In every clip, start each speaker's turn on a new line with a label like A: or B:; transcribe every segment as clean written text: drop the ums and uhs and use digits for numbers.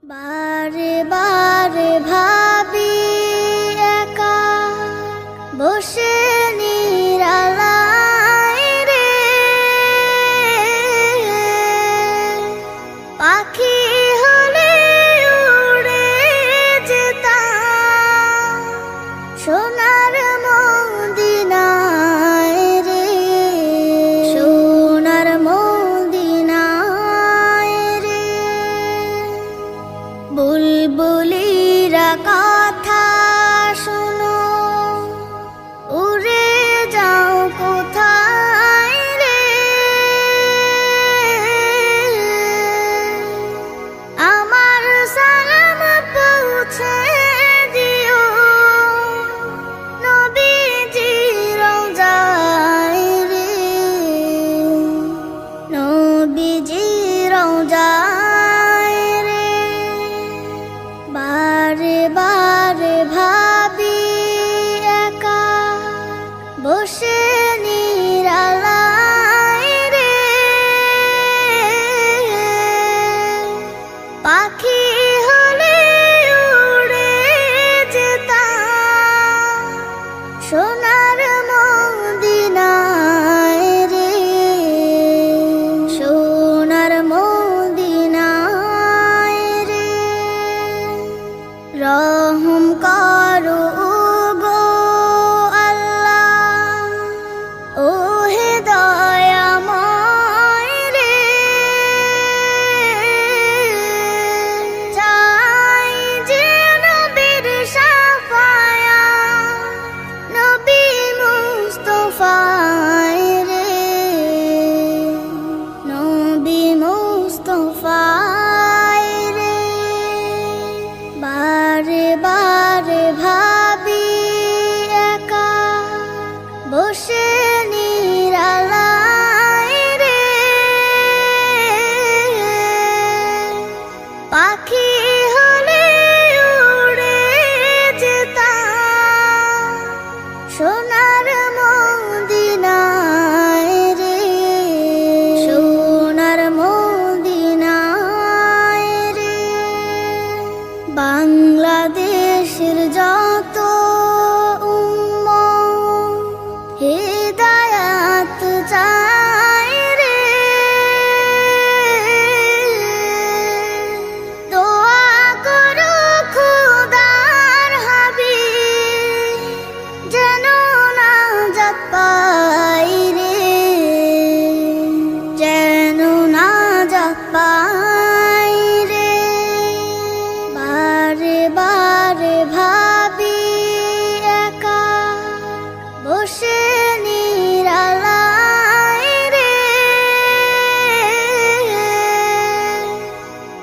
A: বারে বারে ভাবি একা বসে নিরালায় রে, পাখি হলে উড়ে যেতাম সোনার মদিনায় রে, সোনার মদিনায় রে। বুলবুলিরা কথা শোনো, উড়ে যাও কোথায় রে, আমার সালাম পৌঁছে দিও নবীজি রওজায় রে, নবীজি রওজায় রে। বারে বারে ভাবি একা বসে নিরালায় রে, পাখি হলে উড়ে যেতাম সোনার মদিনায় রে, সোনার মদিনায় রে। রহম করো গো আল্লাহ, ও হে দয়াময় রে, চাই যে নবীর শাফায়াত, নবী মুস্তাফায় রে, নবী মুস্তাফায় রে। বারে বারে ভাবি একা বসে নিরালায় রে, পাখি হলে উড়ে যেতাম সোনার মদিনায় রে, সোনার মদিনায় রে। বাংলাদেশের যত উম্মত হিদায়াত চায় রে, দোয়া করো খোদার হাবিব যেন নাজাত পাই রে, যেন নাজাত পাই রে। বারে বারে ভাবি একা বসে নিরালায় রে,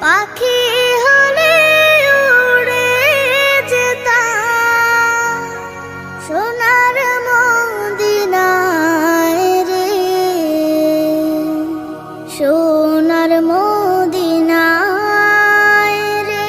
A: পাখি হলে উড়ে যেতাম সোনার মদিনায় রে, সোনার মদিনায় রে।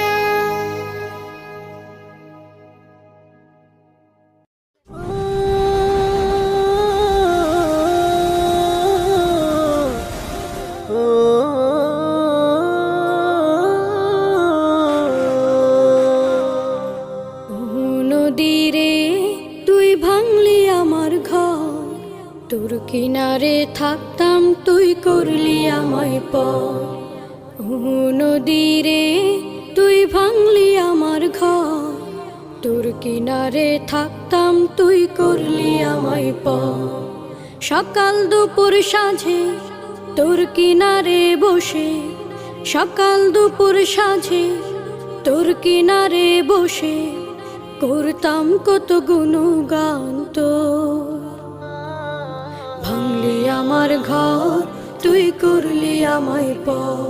B: নদীরে তুই ভাঙলি আমার ঘর, তোর কিনারে থাকতাম তুই করলি আমায় পর। নদীরে তুই ভাঙলি আমার ঘর, তোর কিনারে থাকতাম তুই করলি আমায় পর। সকাল দুপুর সাঁঝে তোর কিনারে বসে, সকাল দুপুর সাঁঝে তোর কিনারে বসে করতাম কত গুণগান তোর। ভাঙলি আমার ঘর তুই করলি আমায় পর,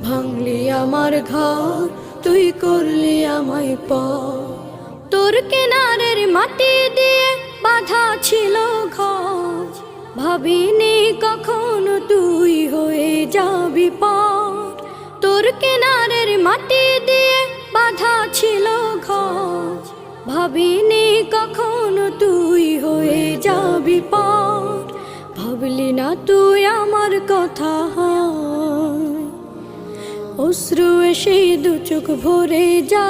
B: ভাঙলি আমার ঘর তুই করলি আমায় পর। তোর কিনারের মাটি দিয়ে বাঁধা ছিল ঘর, ভাবিনি কখনো তুই হয়ে যাবি পার। তোর কিনারের মাটি দিয়ে বাঁধা ছিল ঘর, ভাবিনি কখনো তুই হয়ে যাবি পার। ভাবলি না তুই আমার কথা, অশ্রু এসে দু চোখ ভরে যা,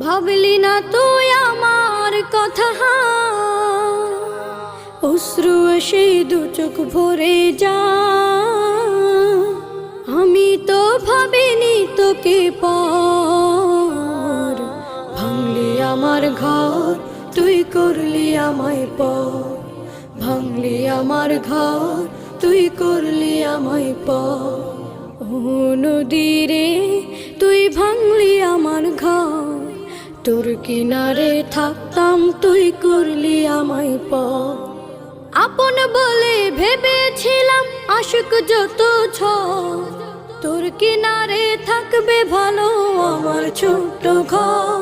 B: ভাবলি না তুই আমার কথা। অশ্রু এসে দু চোখ ভরে যা, আমি তো ভাবিনি তোকে পর। ভাঙলি আমার ঘর, তুই করলি আমায় পর। ভাঙলি আমার ঘর, তুই করলি আমায় পর। ও নদী রে, তুই ভাঙলি আমার ঘর। তোর কিনারে থাকতাম, তুই করলি আমায় পর। আপন বলে ভেবেছিলাম আশুক যত ঝড়, তোর কিনারে থাকবে ভালো আমার ছোট্ট ঘর।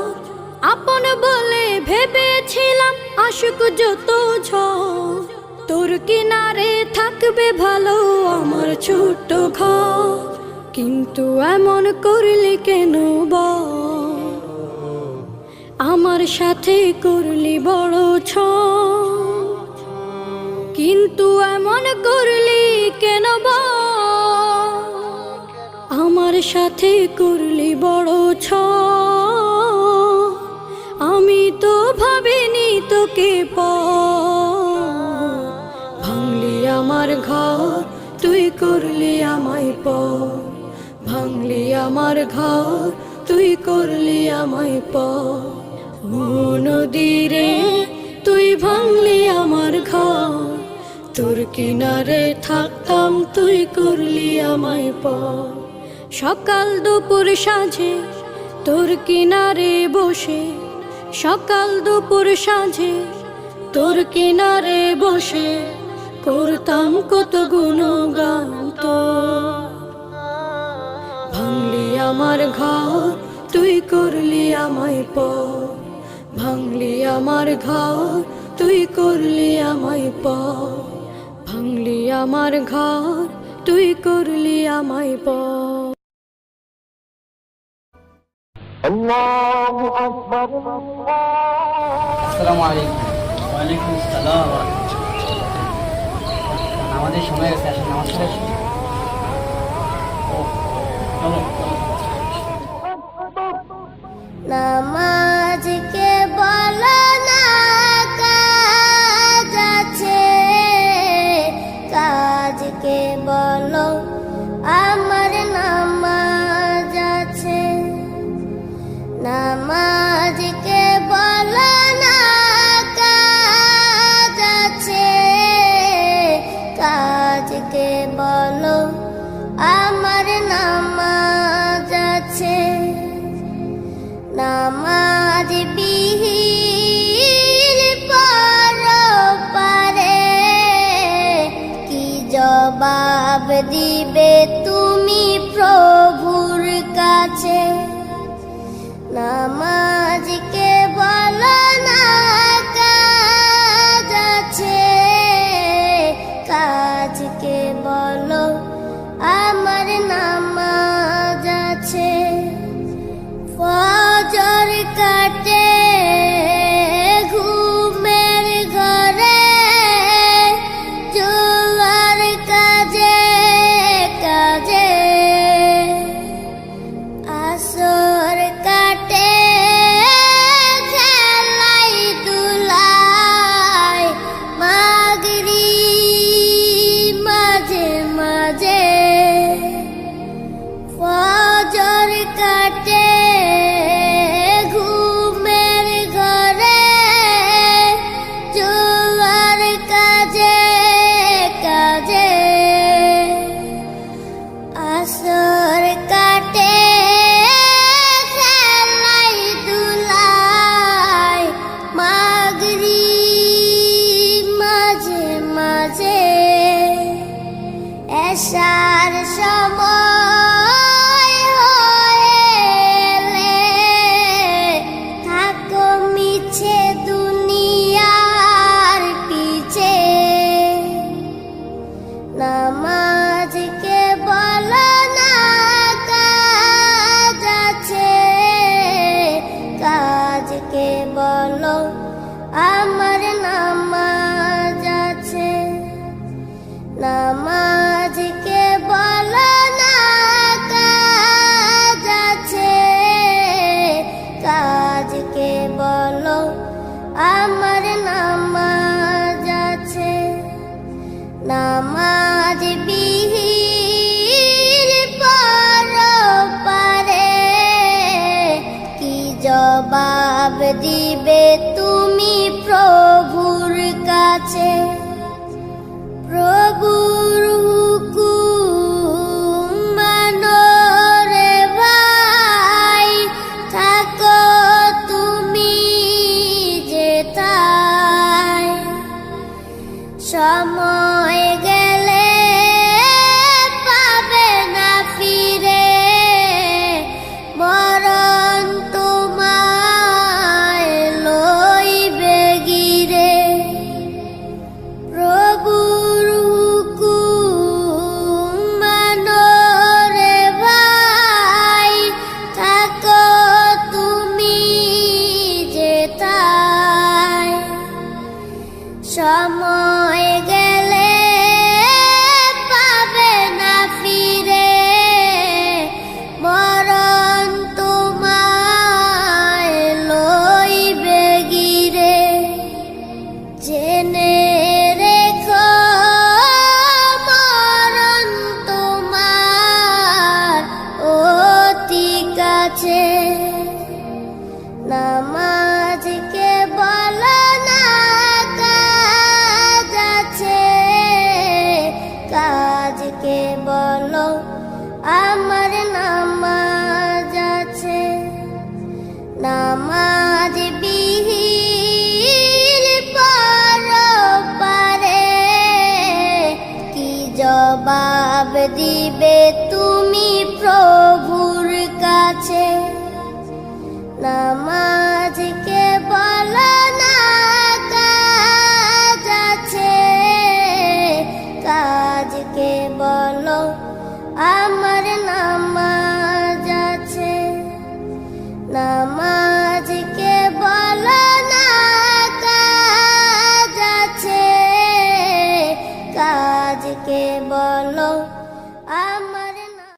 B: আপন বলে ভেবেছিলাম আশুক যত ঝড়, তোর কিনারে থাকবে ভালো আমার ছোট্ট ঘর। কিন্তু এমন করলি কেন বল, আমার সাথে করলি বড় ছল। কিন্তু এমন করলি কেন বল, আমার সাথে করলি বড় ছল। আমি তো ভাবিনি তোকে পর। ভাঙলি আমার ঘর, তুই করলি আমায় পর। ভাঙলি আমার ঘর, তুই করলি আমায় পর। ও নদী রে, তুই ভাঙলি আমার ঘর। তোর কিনারে থাকতাম, তুই করলি আমায় পর। সকাল দুপুর সাঁঝে তোর কিনারে বসে, সকাল দুপুর সাঁঝে তোর কিনারে বসে করতাম কত গুণগান তোর। ভাঙলি আমার ঘর, তুই করলি আমায় পর। ভাঙলি আমার ঘর, তুই করলি আমায় পর। ভাঙলি আমার ঘর, তুই করলি আমায় পর।
C: আসসালামু আলাইকুম। ওয়ালাইকুম আসসালাম। আমাদের সময় গেছে, আসলে নামাজ পড়ে আসি। চলো
A: নামাজকে বলো না কাজ আছে, কাজকে বলো আমার নামাজ আছে। নামাজকে বলো না কাজ আছে, কাজকে বলো আমার নামাজ আছে। নামাজ বিহীন পরপারে কি জবাব দিবে তুমি প্রভুর কাছে। নামাজকে বলো না কাজ আছে, কাজকে বলো আমার নামাজ আছে। ফজর কাটে ঘুমের ঘরে, জোয়ার কাজে কাজে। আসর কাটে খেলাই দুলাই, মাগরিব মাঝে মাঝে। ফজর কাটে